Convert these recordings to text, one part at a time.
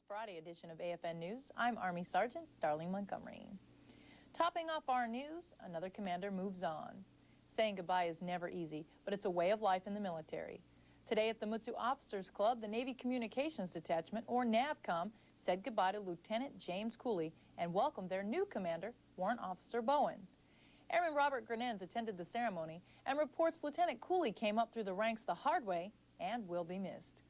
Friday edition of AFN News. I'm Army Sergeant Darlene Montgomery. Topping off our news, another commander moves on. Saying goodbye is never easy, but it's a way of life in the military. Today at the Mutsu Officers Club, the Navy Communications Detachment, or NAVCOM, said goodbye to Lieutenant James Cooley and welcomed their new commander, Warrant Officer Bowen. Airman Robert Grenenz attended the ceremony and reports Lieutenant Cooley came up through the ranks the hard way and will be missed.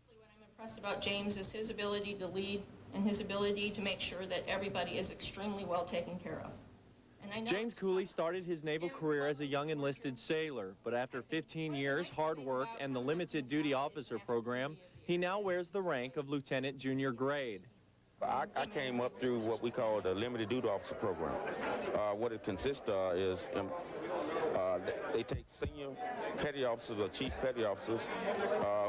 What I'm impressed about James is his ability to lead and his ability to make sure that everybody is extremely well taken care of. James Cooley started his naval career as a young enlisted sailor, but after 15 years, hard work, and the limited duty officer program, he now wears the rank of lieutenant junior grade. I came up through what we call the limited duty officer program. What it consists of is they take senior petty officers or chief petty officers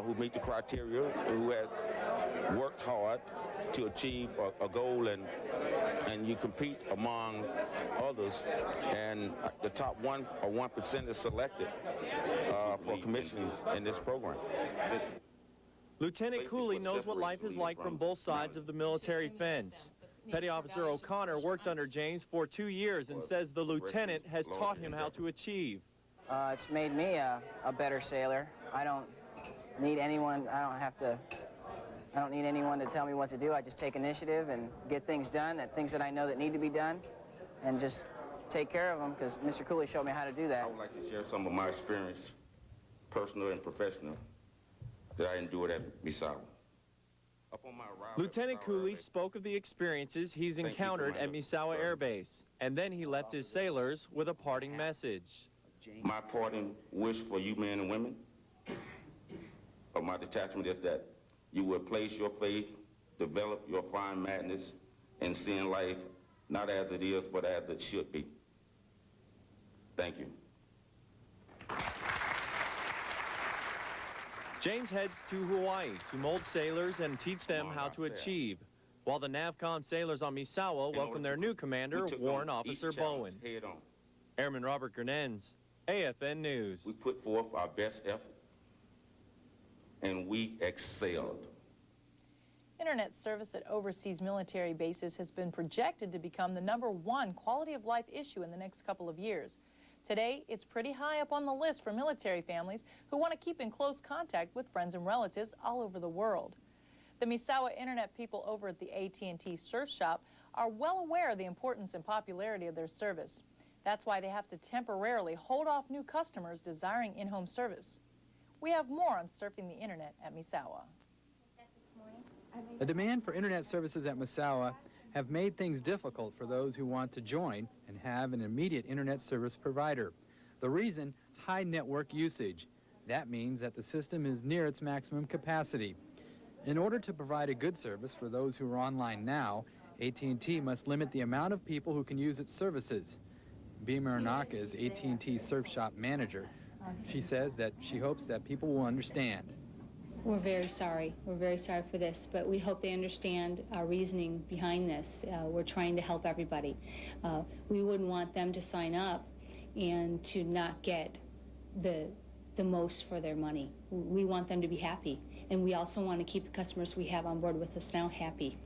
who meet the criteria, who have worked hard to achieve a goal, and you compete among others, and the top 1 or 1% is selected for commissions in this program. Lieutenant Cooley knows what life is like from both sides of the military fence. Petty Officer O'Connor worked under James for 2 years and says the lieutenant has taught him how to achieve. It's made me a better sailor. I don't need anyone, I don't need anyone to tell me what to do. I just take initiative and get things done, things that I know that need to be done, and just take care of them, because Mr. Cooley showed me how to do that. I would like to share some of my experience, personal and professional, that I endured at Misawa. Lieutenant Cooley spoke of the experiences he's encountered at Misawa Air Base, and then he left his sailors with a parting message. My parting wish for you men and women of my detachment is that you will place your faith, develop your fine madness, and seeing life not as it is, but as it should be. Thank you. James heads to Hawaii to mold sailors and teach them how to achieve, while the NAVCOM sailors on Misawa welcome their new commander, Warrant Officer Bowen. Airman Robert Grenenz, AFN News. We put forth our best effort, and we excelled. Internet service at overseas military bases has been projected to become the #1 quality of life issue in the next couple of years. Today, it's pretty high up on the list for military families who want to keep in close contact with friends and relatives all over the world. The Misawa Internet people over at the AT&T Surf Shop are well aware of the importance and popularity of their service. That's why they have to temporarily hold off new customers desiring in-home service. We have more on surfing the Internet at Misawa. The demand for Internet services at Misawa have made things difficult for those who want to join and have an immediate Internet service provider. The reason, high network usage. That means that the system is near its maximum capacity. In order to provide a good service for those who are online now, AT&T must limit the amount of people who can use its services. Beamer Anaka is AT&T Surf Shop manager. She says that she hopes that people will understand. We're very sorry. We're very sorry for this, but we hope they understand our reasoning behind this. We're trying to help everybody. We wouldn't want them to sign up and to not get the most for their money. We want them to be happy, and we also want to keep the customers we have on board with us now happy.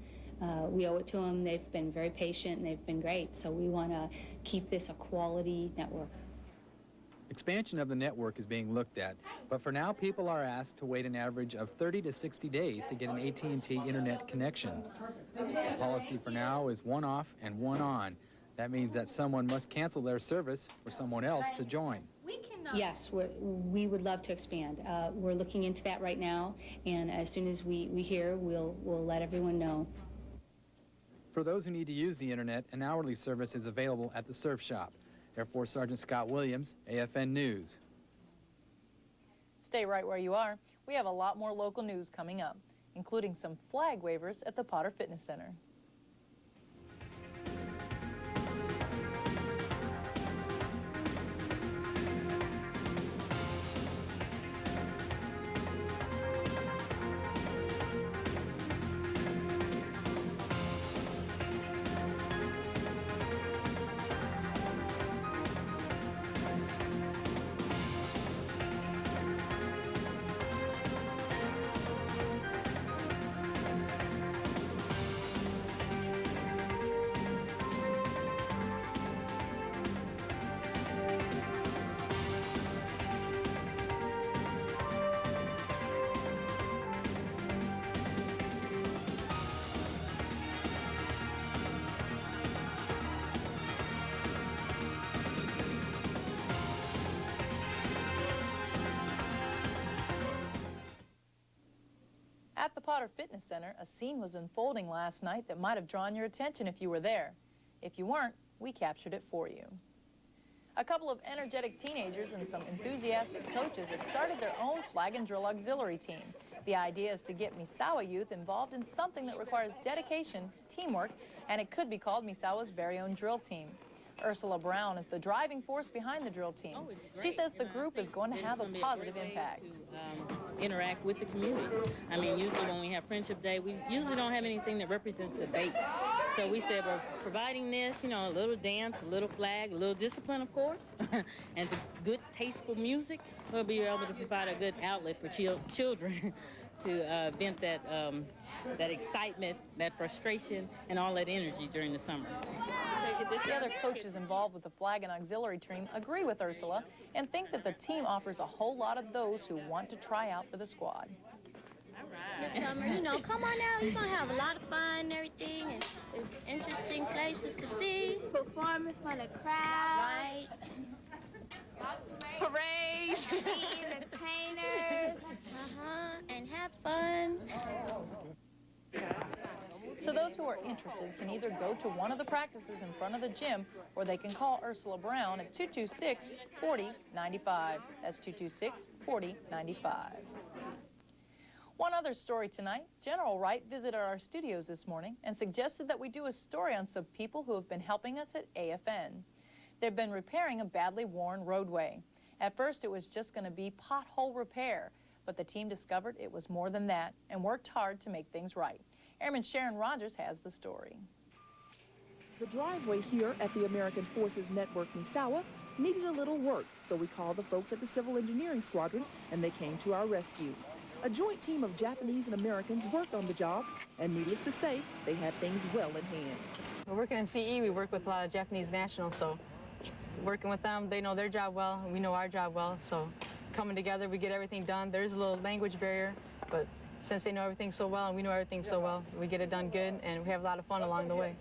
We owe it to them. They've been very patient, and they've been great, so we want to keep this a quality network. Expansion of the network is being looked at, but for now people are asked to wait an average of 30 to 60 days to get an AT&T internet connection. The policy for now is one off and one on. That means that someone must cancel their service for someone else to join. Yes, we would love to expand. We're looking into that right now, and as soon as we hear, we'll let everyone know. For those who need to use the internet, an hourly service is available at the Surf Shop. Air Force Sergeant Scott Williams, AFN News. Stay right where you are. We have a lot more local news coming up, including some flag wavers at the Potter Fitness Center. At the Potter Fitness Center, a scene was unfolding last night that might have drawn your attention if you were there. If you weren't, we captured it for you. A couple of energetic teenagers and some enthusiastic coaches have started their own flag and drill auxiliary team. The idea is to get Misawa youth involved in something that requires dedication, teamwork, and it could be called Misawa's very own drill team. Ursula Brown is the driving force behind the drill team. She says the group is going to have a positive impact. Interact with the community. I mean, usually when we have Friendship Day, we usually don't have anything that represents the base. So we said we're providing this, you know, a little dance, a little flag, a little discipline, of course, and some good, tasteful music. We'll be able to provide a good outlet for children to vent that excitement, that frustration, and all that energy during the summer. The other coaches involved with the flag and auxiliary team agree with Ursula and think that the team offers a whole lot of those who want to try out for the squad. This summer, you know, come on out. You're going to have a lot of fun and everything. And there's interesting places to see. Performing for the crowd. Right. Parades. Be entertainers. And have fun. So those who are interested can either go to one of the practices in front of the gym or they can call Ursula Brown at 226-4095. That's 226-4095. One other story tonight. General Wright visited our studios this morning and suggested that we do a story on some people who have been helping us at AFN. They've been repairing a badly worn roadway. At first it was just going to be pothole repair, but the team discovered it was more than that and worked hard to make things right. Airman Sharon Rogers has the story. The driveway here at the American Forces Network Misawa needed a little work, so we called the folks at the Civil Engineering Squadron and they came to our rescue. A joint team of Japanese and Americans worked on the job, and needless to say, they had things well in hand. We're working in CE, we work with a lot of Japanese nationals, so working with them, they know their job well, and we know our job well, so coming together, we get everything done. There's a little language barrier, but since they know everything so well and we know everything so well, we get it done good, and we have a lot of fun along the way.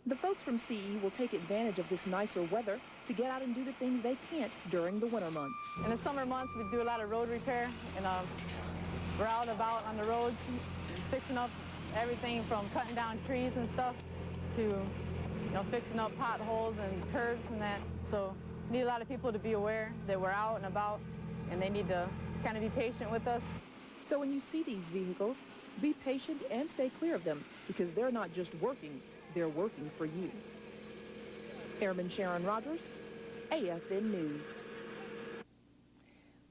The folks from CE will take advantage of this nicer weather to get out and do the things they can't during the winter months. In the summer months, we do a lot of road repair, and we're out and about on the roads, fixing up everything from cutting down trees and stuff to, you know, fixing up potholes and curbs and that. So we need a lot of people to be aware that we're out and about, and they need to kind of be patient with us. So when you see these vehicles, be patient and stay clear of them, because they're not just working, they're working for you. Airman Sharon Rogers, AFN News.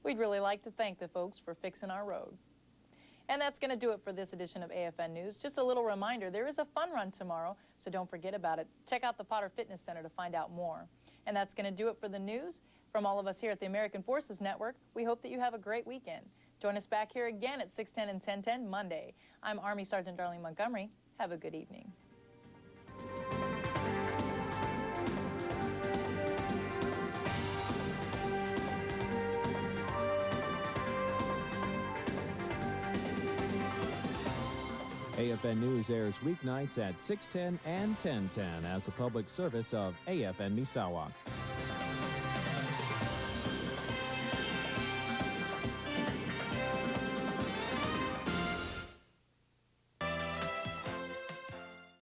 We'd really like to thank the folks for fixing our road. And that's going to do it for this edition of AFN News. Just a little reminder, there is a fun run tomorrow, so don't forget about it. Check out the Potter Fitness Center to find out more. And that's going to do it for the news. From all of us here at the American Forces Network, we hope that you have a great weekend. Join us back here again at 6:10 and 10:10 Monday. I'm Army Sergeant Darlene Montgomery. Have a good evening. AFN News airs weeknights at 6:10 and 10:10 as a public service of AFN Misawa.